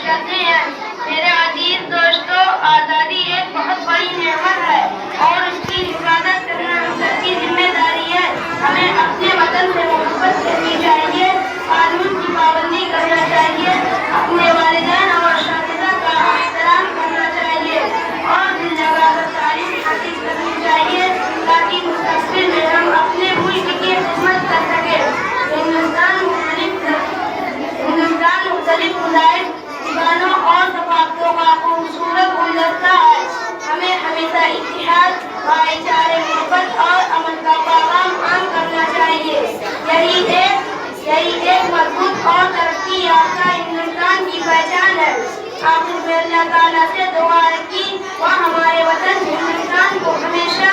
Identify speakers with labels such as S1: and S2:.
S1: کرتے ہیں۔ میرے عزیز دوستو، آزادی ایک بہت بڑی نعمت ہے اور اس کی حفاظت کرنا ہم سب کی ذمہ داری ہے۔ ہمیں اپنے وطن سے محبت کرنی چاہیے، قانون کی پابندی کرنا چاہیے، اپنے والدین اور اساتذہ کا احترام کرنا چاہیے اور دل لگا کر تعلیم حاصل کرنی چاہیے تاکہ مستقبل میں ہم اپنے ملک کی خدمت کر سکیں۔ ہندوستان مختلف مذاہب، زبانوں اور ثقافتوں کا خوبصورت گلدستہ ہے۔ ہمیں ہمیشہ اتحاد، بھائی چارے، محبت اور امن کا پیغام عام کرنا چاہیے۔ یہی ایک مضبوط اور ترقی یافتہ ہندوستان کی پہچان ہے۔ آخر میں اللہ تعالیٰ سے دعا ہے کہ وہ ہمارے وطن ہندوستان کو ہمیشہ